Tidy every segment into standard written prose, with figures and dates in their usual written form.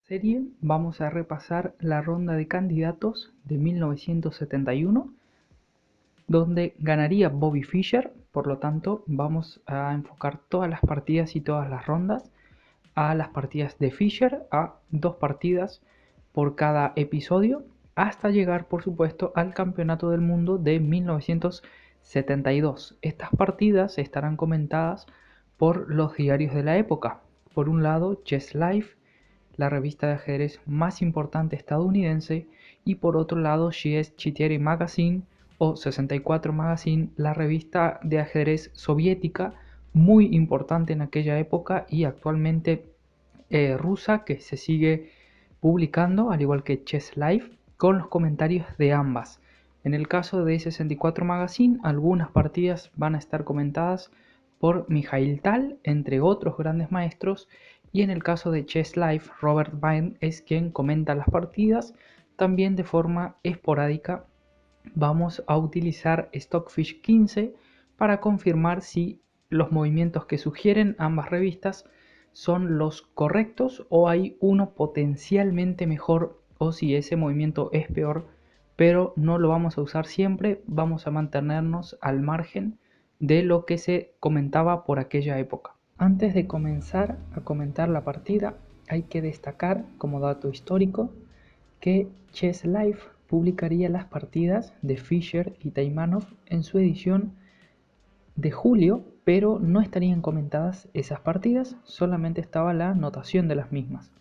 Serie vamos a repasar la ronda de candidatos de 1971, donde ganaría Bobby Fischer. Por lo tanto, vamos a enfocar todas las partidas y todas las rondas a las partidas de Fischer, a 2 partidas por cada episodio, hasta llegar, por supuesto, al Campeonato del Mundo de 1972. Estas partidas estarán comentadas por los diarios de la época. Por un lado, Chess Life, la revista de ajedrez más importante estadounidense, y por otro lado Chess Magazine o 64 Magazine, la revista de ajedrez soviética muy importante en aquella época y actualmente rusa, que se sigue publicando, al igual que Chess Life, con los comentarios de ambas. En el caso de 64 Magazine, algunas partidas van a estar comentadas por Mikhail Tal, entre otros grandes maestros, y en el caso de Chess Life, Robert Byrne es quien comenta las partidas. También de forma esporádica vamos a utilizar Stockfish 15 para confirmar si los movimientos que sugieren ambas revistas son los correctos o hay uno potencialmente mejor, o si ese movimiento es peor, pero no lo vamos a usar siempre. Vamos a mantenernos al margen de lo que se comentaba por aquella época. Antes de comenzar a comentar la partida, hay que destacar como dato histórico que Chess Life publicaría las partidas de Fischer y Taimanov en su edición de julio, pero no estarían comentadas esas partidas, solamente estaba la notación de las mismas.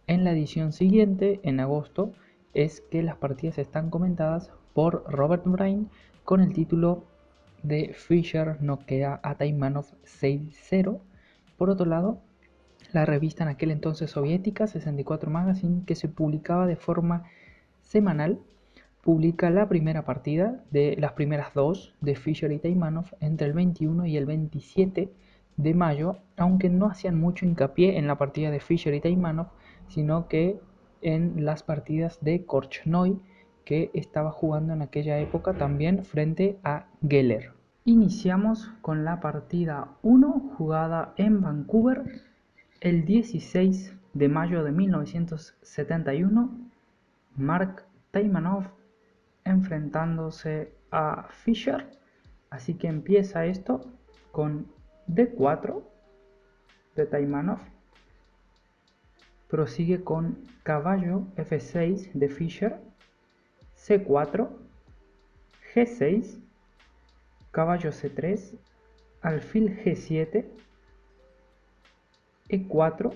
En la edición siguiente, en agosto, es que las partidas están comentadas por Robert Byrne con el título de Fischer noquea a Taimanov 6-0. Por otro lado, la revista en aquel entonces soviética, 64 Magazine, que se publicaba de forma semanal, publica la primera partida de las primeras dos de Fischer y Taimanov entre el 21 y el 27 de mayo, aunque no hacían mucho hincapié en la partida de Fischer y Taimanov, sino que en las partidas de Korchnoi, que estaba jugando en aquella época también frente a Geller. Iniciamos con la partida 1 jugada en Vancouver el 16 de mayo de 1971. Mark Taimanov enfrentándose a Fischer. Así que empieza esto con D4 de Taimanov. Prosigue con caballo F6 de Fischer, C4, G6, caballo C3, alfil G7, E4,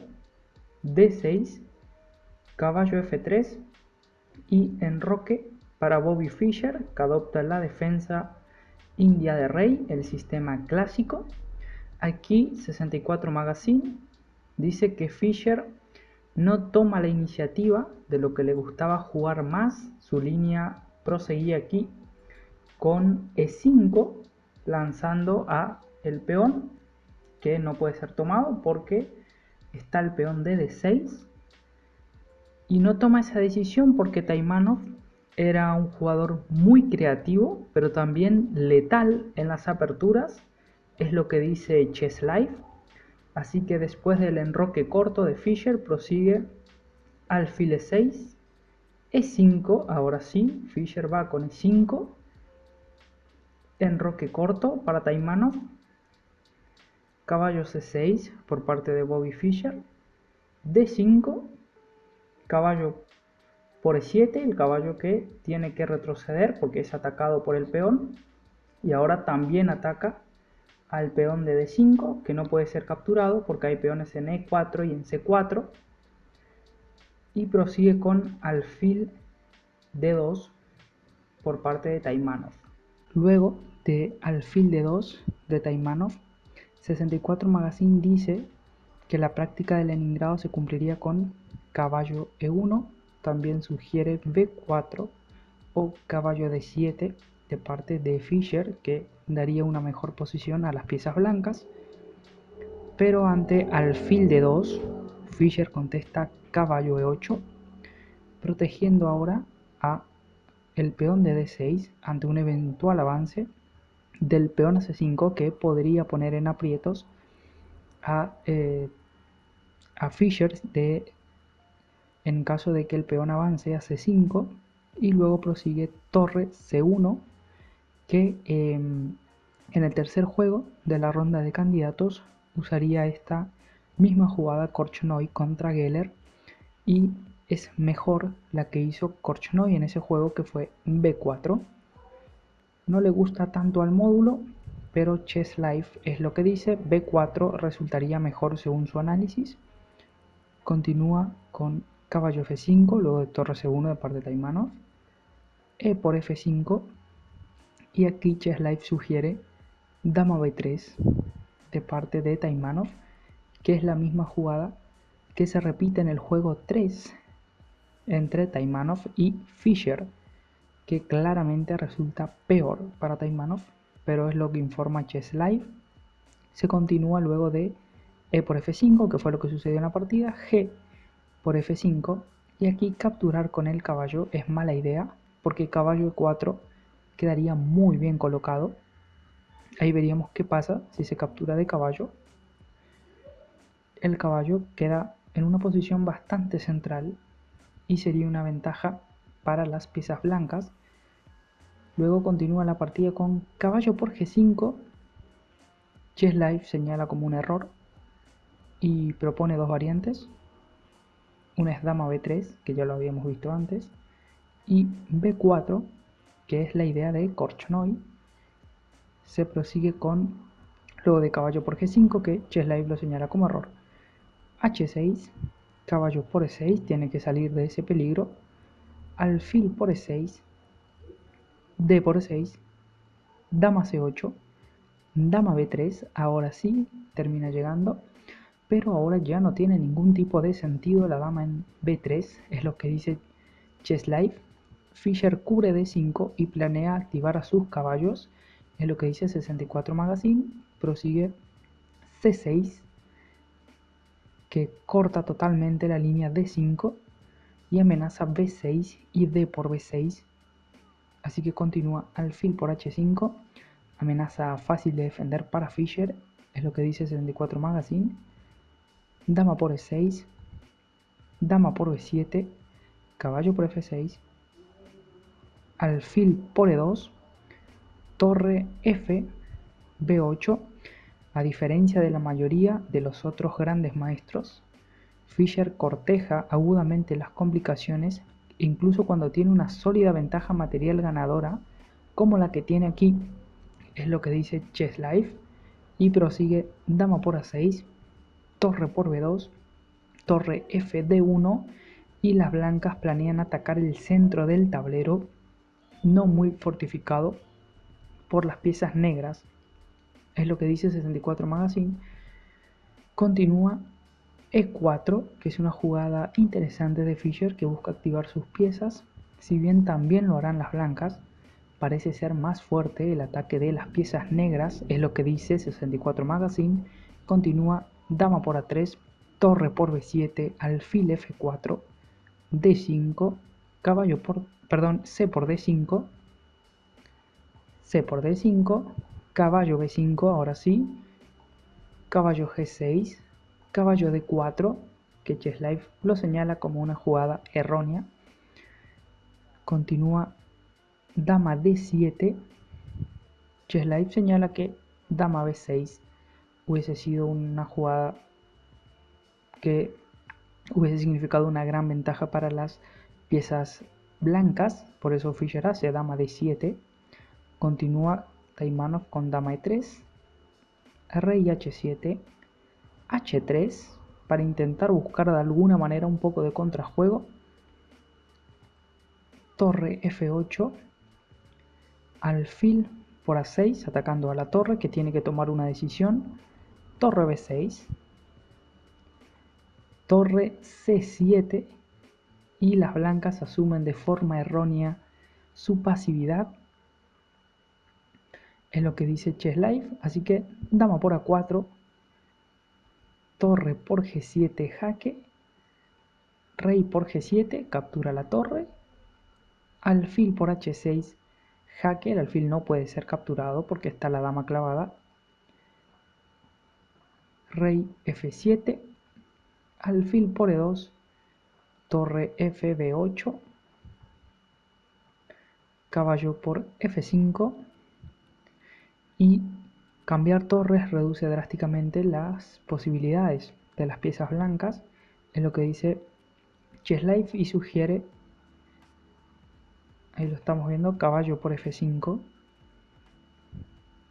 D6, caballo F3 y enroque para Bobby Fischer, que adopta la defensa india de rey, el sistema clásico. Aquí 64 Magazine dice que Fischer no toma la iniciativa, de lo que le gustaba jugar más. Su línea proseguía aquí con E5, lanzando a el peón, que no puede ser tomado porque está el peón de D6, y no toma esa decisión porque Taimanov era un jugador muy creativo, pero también letal en las aperturas, es lo que dice Chess Life. Así que después del enroque corto de Fischer, prosigue alfil E6, E5, ahora sí, Fischer va con E5, enroque corto para Taimanov, caballo C6 por parte de Bobby Fischer, D5, caballo por E7, el caballo que tiene que retroceder porque es atacado por el peón, y ahora también ataca al peón de D5, que no puede ser capturado porque hay peones en E4 y en C4, y prosigue con alfil D2 por parte de Taimanov. Luego de alfil D2 de Taimanov, 64 Magazine dice que la práctica de Leningrado se cumpliría con caballo E1, también sugiere B4 o caballo D7 de parte de Fischer, que daría una mejor posición a las piezas blancas. Pero ante alfil D2, Fischer contesta caballo E8, protegiendo ahora a el peón de D6 ante un eventual avance del peón a C5, que podría poner en aprietos a Fischer de en caso de que el peón avance a C5 y luego prosigue torre C1, que en el tercer juego de la ronda de candidatos usaría esta misma jugada Korchnoi contra Geller, y es mejor la que hizo Korchnoi en ese juego, que fue B4. No le gusta tanto al módulo, pero Chess Life es lo que dice, B4 resultaría mejor según su análisis. Continúa con caballo F5, luego de torre C1 de parte de Taimanov, E por F5, y aquí Chess Life sugiere dama B3 de parte de Taimanov, que es la misma jugada que se repite en el juego 3 entre Taimanov y Fischer, que claramente resulta peor para Taimanov, pero es lo que informa Chess Live. Se continúa luego de E por F5, que fue lo que sucedió en la partida, G por F5, y aquí capturar con el caballo es mala idea, porque caballo E4 quedaría muy bien colocado. Ahí veríamos qué pasa si se captura de caballo. El caballo queda en una posición bastante central y sería una ventaja para las piezas blancas. Luego continúa la partida con caballo por G5. Chess Life señala como un error y propone dos variantes. Una es dama B3, que ya lo habíamos visto antes, y B4, que es la idea de Korchnoi. Se prosigue con, luego de caballo por G5, que Chess Life lo señala como error, H6, caballo por E6, tiene que salir de ese peligro, alfil por E6, D por E6, dama C8, dama B3, ahora sí termina llegando, pero ahora ya no tiene ningún tipo de sentido la dama en B3, es lo que dice Chess Life. Fischer cubre D5 y planea activar a sus caballos, es lo que dice 64 Magazine. Prosigue C6, que corta totalmente la línea D5 y amenaza B6 y D por B6, así que continúa alfil por H5, amenaza fácil de defender para Fischer, es lo que dice 74 Magazine. Dama por E6, dama por B7, caballo por F6, alfil por E2, torre F, B8. A diferencia de la mayoría de los otros grandes maestros, Fischer corteja agudamente las complicaciones, incluso cuando tiene una sólida ventaja material ganadora, como la que tiene aquí, es lo que dice Chess Life, y prosigue dama por A6, torre por B2, torre F D1, y las blancas planean atacar el centro del tablero, no muy fortificado por las piezas negras, es lo que dice 64 Magazine. Continúa E4, que es una jugada interesante de Fischer, que busca activar sus piezas, si bien también lo harán las blancas. Parece ser más fuerte el ataque de las piezas negras, es lo que dice 64 Magazine. Continúa dama por A3, torre por B7, alfil F4, D5, caballo por, perdón, C por D5, C por D5, caballo B5, ahora sí, caballo G6, caballo D4, que Chess Life lo señala como una jugada errónea. Continúa dama D7, Chess Life señala que dama B6 hubiese sido una jugada que hubiese significado una gran ventaja para las piezas blancas, por eso Fischer hace dama D7. Continúa Taimanov con dama E3, rey H7, H3, para intentar buscar de alguna manera un poco de contrajuego, torre F8, alfil por A6 atacando a la torre, que tiene que tomar una decisión, torre B6, torre C7, y las blancas asumen de forma errónea su pasividad, es lo que dice Chess Life, así que dama por A4, torre por G7 jaque, rey por G7 captura la torre, alfil por H6 jaque, el alfil no puede ser capturado porque está la dama clavada, rey F7, alfil por E2, torre fb8, caballo por f5, y cambiar torres reduce drásticamente las posibilidades de las piezas blancas, es lo que dice Chesslife, y sugiere, ahí lo estamos viendo, caballo por f5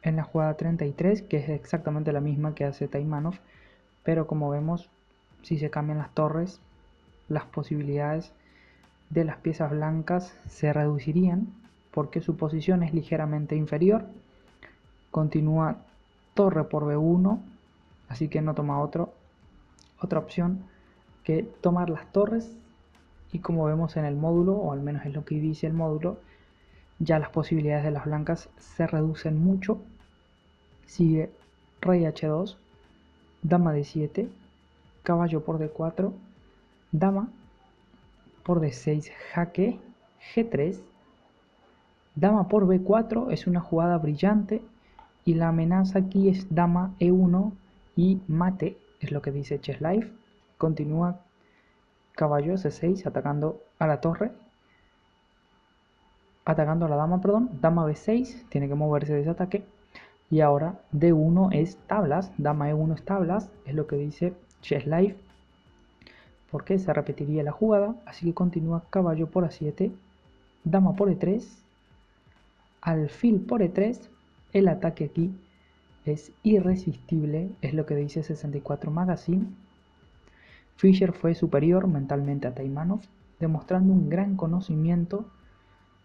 en la jugada 33, que es exactamente la misma que hace Taimanov, pero como vemos, si se cambian las torres, las posibilidades de las piezas blancas se reducirían porque su posición es ligeramente inferior. Continúa torre por b1, así que no toma otra opción que tomar las torres, y como vemos en el módulo, o al menos es lo que dice el módulo, ya las posibilidades de las blancas se reducen mucho. Sigue rey h2, dama d7, caballo por d4, dama por d6, jaque, g3, dama por b4, es una jugada brillante, y la amenaza aquí es dama e1 y mate, es lo que dice Chesslife. Continúa caballo c6 atacando a la torre, atacando a la dama, perdón, dama b6, tiene que moverse de ese ataque, y ahora d1 es tablas, dama e1 es tablas, es lo que dice Chesslife, porque se repetiría la jugada, así que continúa caballo por a7, dama por e3, alfil por e3, el ataque aquí es irresistible, es lo que dice 64 Magazine. Fischer fue superior mentalmente a Taimanov, demostrando un gran conocimiento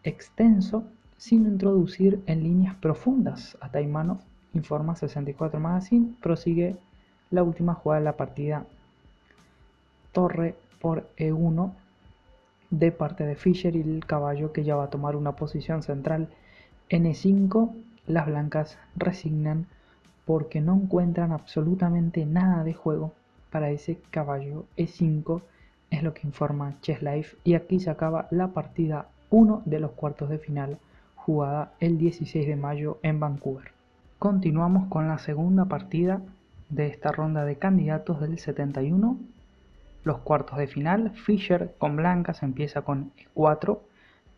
extenso sin introducir en líneas profundas a Taimanov, informa 64 Magazine. Prosigue la última jugada de la partida, torre por e1 de parte de Fischer, y el caballo que ya va a tomar una posición central en e5. Las blancas resignan porque no encuentran absolutamente nada de juego para ese caballo e5, es lo que informa Chesslife, y aquí se acaba la partida 1 de los cuartos de final, jugada el 16 de mayo en Vancouver. Continuamos con la segunda partida de esta ronda de candidatos del 71, los cuartos de final. Fischer con blancas empieza con e4,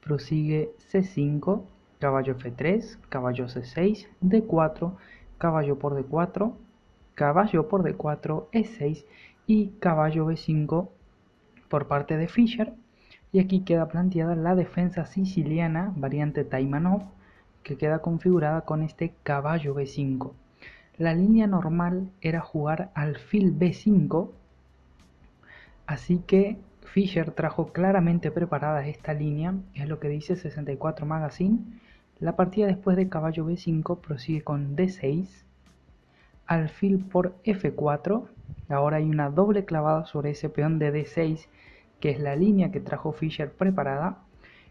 prosigue c5, caballo f3, caballo c6, d4, caballo por d4, caballo por d4, e6 y caballo b5 por parte de Fischer. Y aquí queda planteada la defensa siciliana, variante Taimanov, que queda configurada con este caballo b5. La línea normal era jugar alfil b5, así que Fischer trajo claramente preparada esta línea, es lo que dice 64 Magazine. La partida después de caballo b5 prosigue con d6, alfil por f4, ahora hay una doble clavada sobre ese peón de d6, que es la línea que trajo Fischer preparada,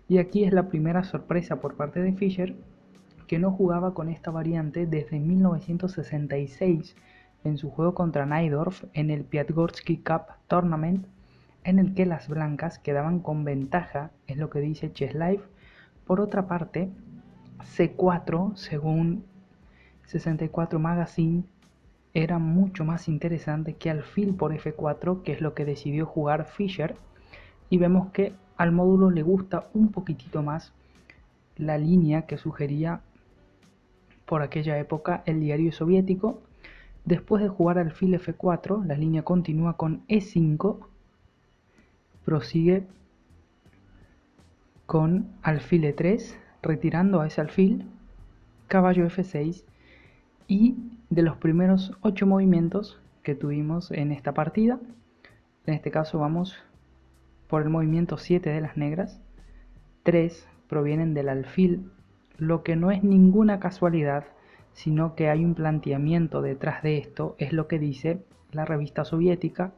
y aquí es la primera sorpresa por parte de Fischer, que no jugaba con esta variante desde 1966 en su juego contra Najdorf en el Piatgorsky Cup Tournament, en el que las blancas quedaban con ventaja, es lo que dice Chesslife. Por otra parte, c4, según 64 Magazine, era mucho más interesante que alfil por f4, que es lo que decidió jugar Fischer, y vemos que al módulo le gusta un poquitito más la línea que sugería por aquella época el diario soviético. Después de jugar alfil f4, la línea continúa con e5, prosigue con alfil e3, retirando a ese alfil, caballo f6, y de los primeros 8 movimientos que tuvimos en esta partida, en este caso vamos por el movimiento 7 de las negras, 3 provienen del alfil, lo que no es ninguna casualidad, sino que hay un planteamiento detrás de esto, es lo que dice la revista soviética.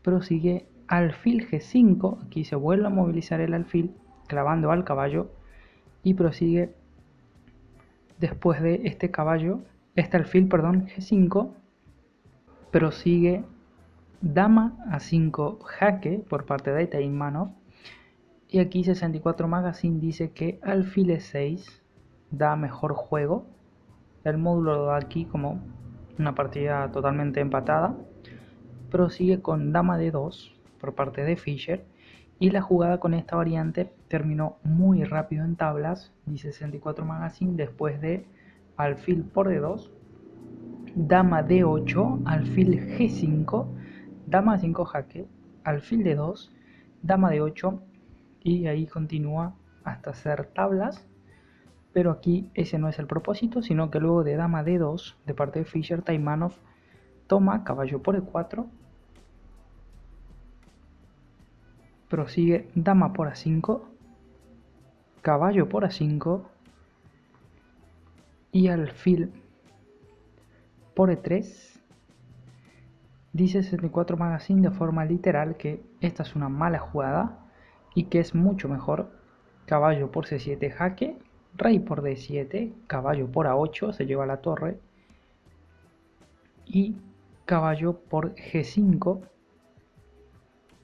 Prosigue alfil g5, aquí se vuelve a movilizar el alfil, clavando al caballo, y prosigue después de este caballo, este alfil, perdón, g5, prosigue dama a5 jaque por parte de Taimanov, y aquí 64 Magazine dice que alfil e6 da mejor juego. El módulo lo da aquí como una partida totalmente empatada. Prosigue con dama d2, por parte de Fischer, y la jugada con esta variante terminó muy rápido en tablas, dice 64 Magazine, después de alfil por D2, dama D8, alfil G5, dama 5 jaque, alfil D2, dama D8, y ahí continúa hasta hacer tablas. Pero aquí ese no es el propósito, sino que luego de dama D2 de parte de Fischer, Taimanov toma caballo por E4, prosigue dama por A5, caballo por A5 y alfil por E3. Dice 64 Magazine de forma literal que esta es una mala jugada y que es mucho mejor caballo por C7 jaque, rey por D7, caballo por A8 se lleva la torre y caballo por G5,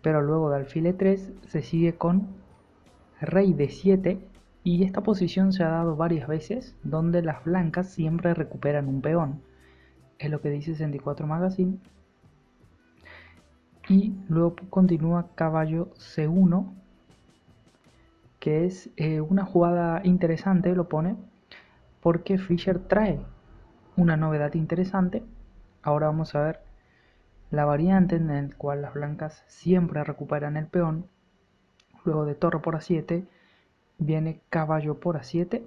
pero luego de alfil E3 se sigue con rey D7, y esta posición se ha dado varias veces donde las blancas siempre recuperan un peón, es lo que dice 64 Magazine. Y luego continúa caballo C1, que es una jugada interesante, lo pone, porque Fischer trae una novedad interesante. Ahora vamos a ver la variante en la cual las blancas siempre recuperan el peón. Luego de torre por A7 viene caballo por A7,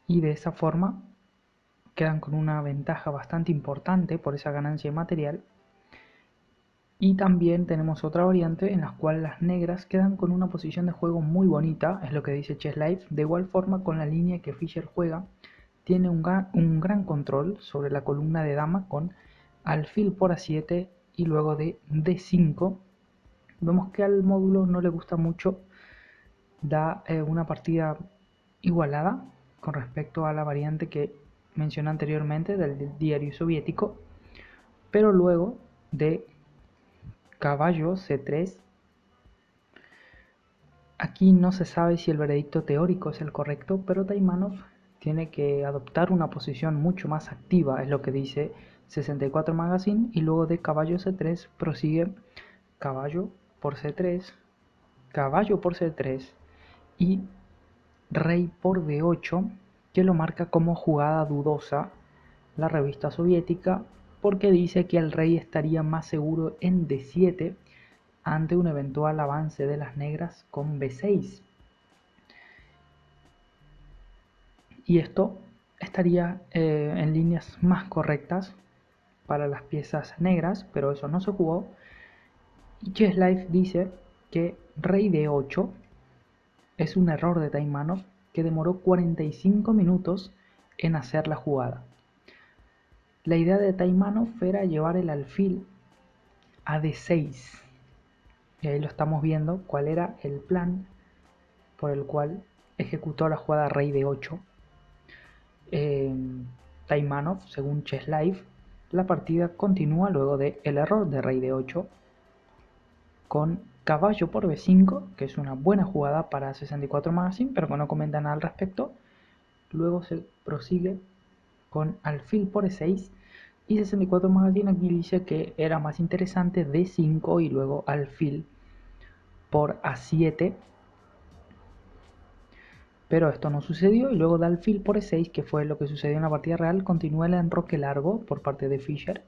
y de esa forma quedan con una ventaja bastante importante por esa ganancia de material. Y también tenemos otra variante en la cual las negras quedan con una posición de juego muy bonita, es lo que dice Chess Life. De igual forma, con la línea que Fischer juega, tiene un gran control sobre la columna de dama con alfil por A7 y luego de D5. Vemos que al módulo no le gusta mucho, da una partida igualada con respecto a la variante que mencioné anteriormente del diario soviético, pero luego de caballo C3, aquí no se sabe si el veredicto teórico es el correcto, pero Taimanov tiene que adoptar una posición mucho más activa, es lo que dice 64 Magazine, y luego de caballo C3 prosigue caballo por C3, caballo por C3 y rey por D8, que lo marca como jugada dudosa la revista soviética, porque dice que el rey estaría más seguro en D7 ante un eventual avance de las negras con B6. Y esto estaría en líneas más correctas para las piezas negras, pero eso no se jugó. Y Chess Life dice que rey D8 es un error de Taimanov, que demoró 45 minutos en hacer la jugada. La idea de Taimanov era llevar el alfil a D6. Y ahí lo estamos viendo cuál era el plan por el cual ejecutó la jugada rey D8. Taimanov, según Chess Life, la partida continúa luego del error de rey D8 con caballo por B5, que es una buena jugada para 64 Magazine, pero que no comenta nada al respecto. Luego se prosigue con alfil por E6, y 64 Magazine aquí dice que era más interesante D5 y luego alfil por A7, pero esto no sucedió, y luego de alfil por E6, que fue lo que sucedió en la partida real, continúa el enroque largo por parte de Fischer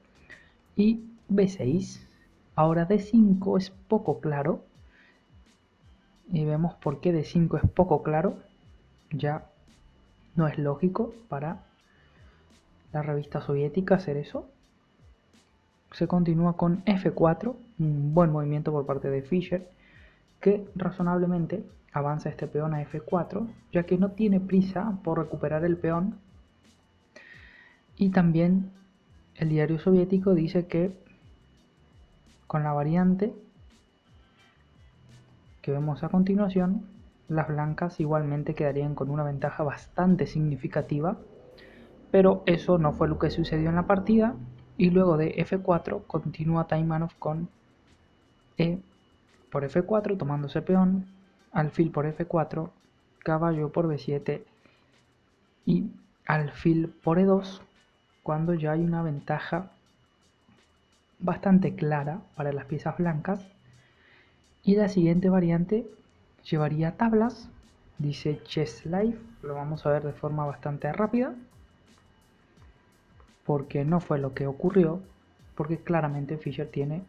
y B6. Ahora D5 es poco claro, y vemos por qué D5 es poco claro. Ya no es lógico para la revista soviética hacer eso. Se continúa con F4, un buen movimiento por parte de Fischer, que razonablemente avanza este peón a F4, ya que no tiene prisa por recuperar el peón. Y también el diario soviético dice que con la variante que vemos a continuación, las blancas igualmente quedarían con una ventaja bastante significativa, pero eso no fue lo que sucedió en la partida. Y luego de F4 continúa Taimanov con E por F4 tomándose peón, alfil por F4, caballo por B7 y alfil por E2, cuando ya hay una ventaja bastante clara para las piezas blancas. Y la siguiente variante llevaría tablas, dice Chess Life, lo vamos a ver de forma bastante rápida, porque no fue lo que ocurrió, porque claramente Fischer tiene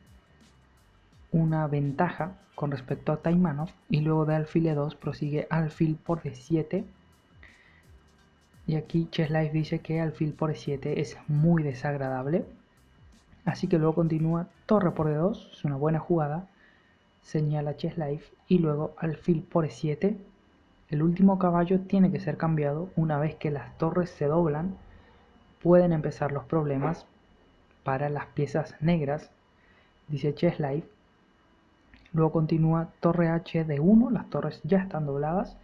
una ventaja con respecto a Taimanov, y luego de alfil e2 prosigue alfil por d7, y aquí Chess Life dice que alfil por e7 es muy desagradable, así que luego continúa torre por d2, es una buena jugada, señala Chess Life, y luego alfil por e7. El último caballo tiene que ser cambiado. Una vez que las torres se doblan, pueden empezar los problemas para las piezas negras, dice Chess Life. Luego continúa torre H de 1, las torres ya están dobladas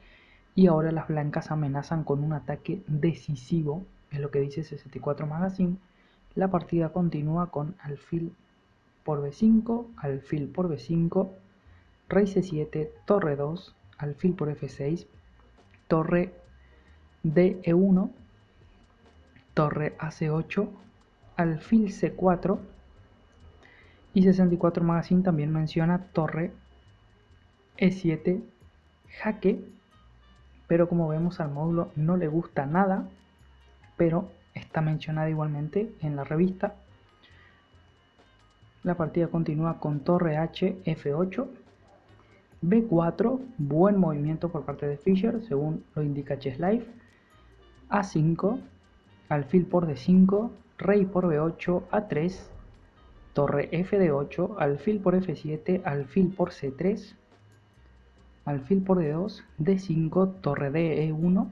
y ahora las blancas amenazan con un ataque decisivo, es lo que dice 64 Magazine. La partida continúa con alfil por b5, alfil por b5, rey c7, torre 2, alfil por f6, torre de-e1, torre ac8, alfil c4, y 64 Magazine también menciona torre e7 jaque, pero como vemos al módulo no le gusta nada, pero está mencionada igualmente en la revista. La partida continúa con torre h f8, b4, buen movimiento por parte de Fischer según lo indica Chess Life, a5, alfil por d5, rey por b8, a3, torre f de 8, alfil por f7, alfil por c3, alfil por d2, d5, torre de e1,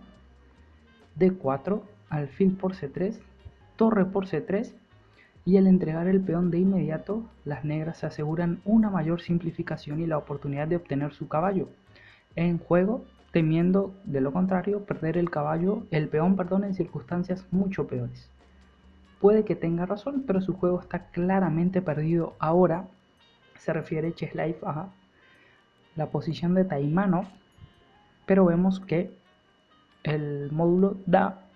d4, alfil por c3, torre por c3, y al entregar el peón de inmediato, las negras se aseguran una mayor simplificación y la oportunidad de obtener su caballo en juego, temiendo de lo contrario perder el peón, en circunstancias mucho peores. Puede que tenga razón, pero su juego está claramente perdido ahora. Se refiere Chess Life a la posición de Taimanov, pero vemos que el módulo da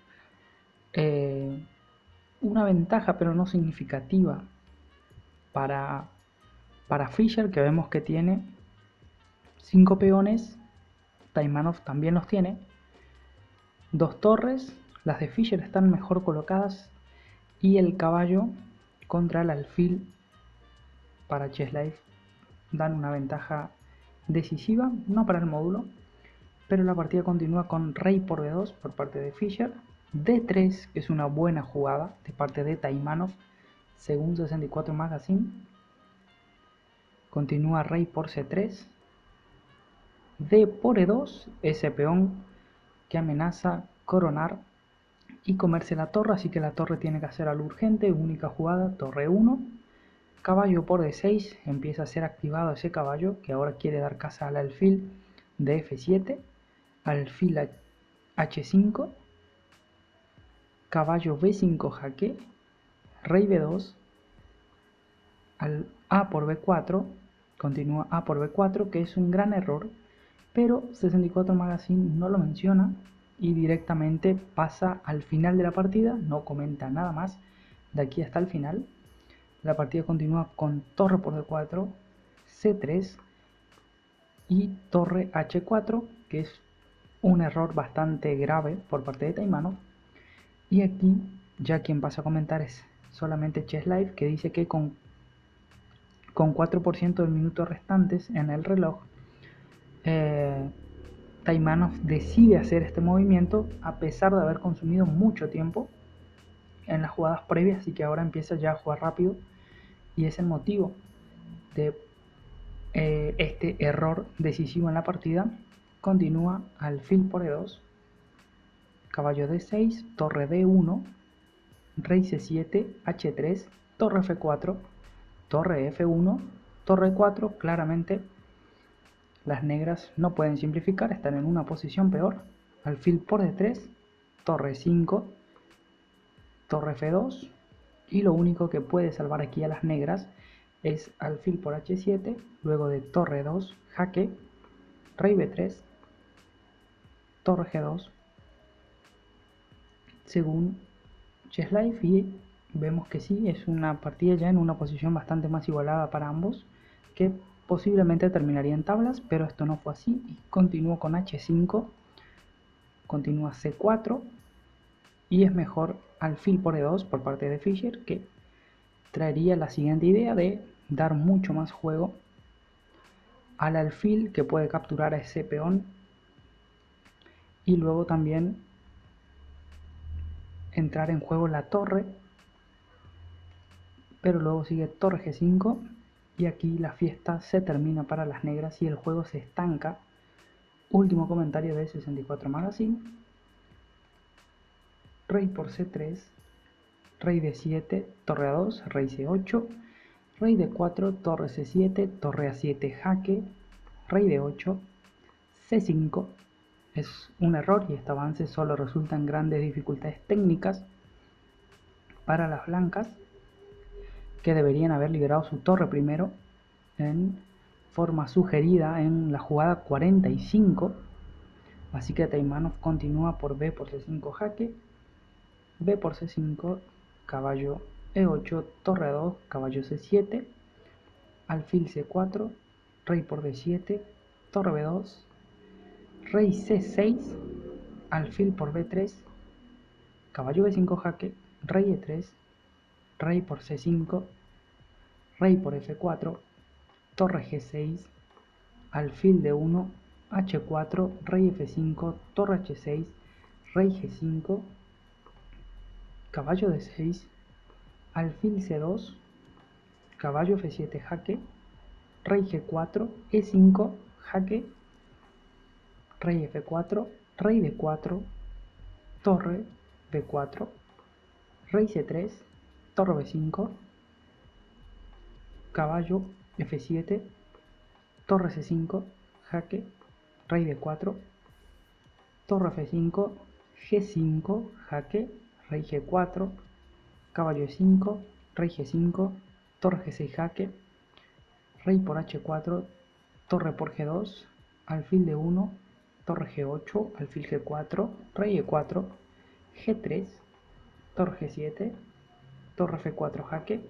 una ventaja, pero no significativa, para Fischer, que vemos que tiene 5 peones, Taimanov también los tiene, 2 torres, las de Fischer están mejor colocadas, y el caballo contra el alfil para Chess Life dan una ventaja decisiva, no para el módulo, pero la partida continúa con rey por b2 por parte de Fischer, d3, que es una buena jugada de parte de Taimanov según 64 Magazine. Continúa rey por c3, d por e2, ese peón que amenaza coronar y comerse la torre, así que la torre tiene que hacer algo urgente. Única jugada, torre 1, caballo por d6, empieza a ser activado ese caballo que ahora quiere dar caza al alfil de f7, alfil h5, caballo b5 jaque, rey b2, a por b4, continúa a por b4, que es un gran error, pero 64 Magazine no lo menciona y directamente pasa al final de la partida, no comenta nada más de aquí hasta el final. La partida continúa con torre por d4, c3 y torre h4, que es un error bastante grave por parte de Taimanov. Y aquí ya quien pasa a comentar es solamente Chess Life, que dice que con 4% de minutos restantes en el reloj, Taimanov decide hacer este movimiento a pesar de haber consumido mucho tiempo en las jugadas previas, así que ahora empieza ya a jugar rápido, y es el motivo de este error decisivo en la partida. Continúa alfil por e2, caballo d6, torre d1, rey c7, h3, torre f4, torre f1, torre 4. Claramente las negras no pueden simplificar, están en una posición peor. Alfil por d3, torre 5, torre f2, y lo único que puede salvar aquí a las negras es alfil por h7, luego de torre 2 jaque, rey b3, torre g2, según Chess Life, y vemos que sí, es una partida ya en una posición bastante más igualada para ambos, que posiblemente terminaría en tablas, pero esto no fue así y continuó con H5, continúa C4 y es mejor alfil por E2 por parte de Fischer, que traería la siguiente idea de dar mucho más juego al alfil, que puede capturar a ese peón y luego también entrar en juego la torre, pero luego sigue torre G5 y aquí la fiesta se termina para las negras y el juego se estanca. Último comentario de 64 Magazine. Rey por C3, rey D7, torre A2, rey C8, rey D4, torre C7, torre A7, jaque, rey D8, C5. Es un error y este avance solo resulta en grandes dificultades técnicas para las blancas, que deberían haber liberado su torre primero en forma sugerida en la jugada 45. Así que Taimanov continúa por B por C5 jaque, B por C5, caballo E8, torre A2, caballo C7, alfil C4, rey por D7, torre B2, rey C6, alfil por B3, caballo B5 jaque, rey E3, rey por C5, rey por F4, torre G6, alfil D1, H4, rey F5, torre H6, rey G5, caballo D6, alfil C2, caballo F7 jaque, rey G4, E5, jaque, rey F4, rey D4, torre B4, rey C3, torre B5, caballo F7, torre C5, jaque, rey D4, torre F5, G5, jaque, rey G4, caballo E5, rey G5, torre G6 jaque, rey por H4, torre por G2, alfil D1, torre G8, alfil G4, rey E4, G3, torre G7, torre F4 jaque,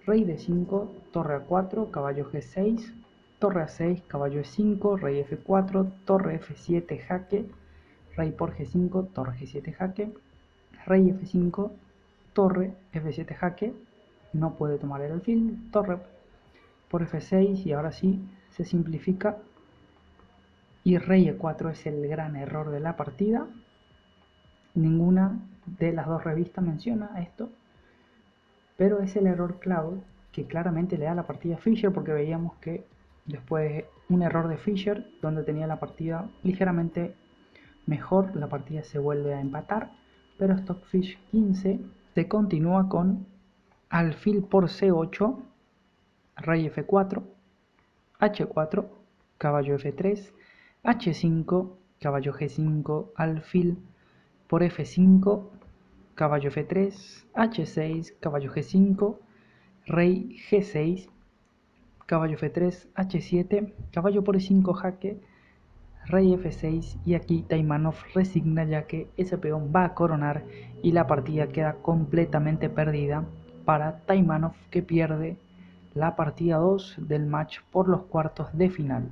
rey D5, torre A4, caballo G6, torre A6, caballo E5, rey F4, torre F7 jaque, rey por G5, torre G7 jaque, rey F5, torre F7 jaque, no puede tomar el alfil, torre por F6 y ahora sí se simplifica y rey E4 es el gran error de la partida. Ninguna de las dos revistas menciona esto, pero es el error clave que claramente le da la partida a Fischer, porque veíamos que después un error de Fischer donde tenía la partida ligeramente mejor, la partida se vuelve a empatar, pero Stockfish 15 se continúa con alfil por C8, rey F4, H4, caballo F3, H5, caballo G5, alfil por F5, caballo F3, H6, caballo G5, rey G6, caballo F3, H7, caballo por E5 jaque, rey F6 y aquí Taimanov resigna ya que ese peón va a coronar y la partida queda completamente perdida para Taimanov, que pierde la partida 2 del match por los cuartos de final.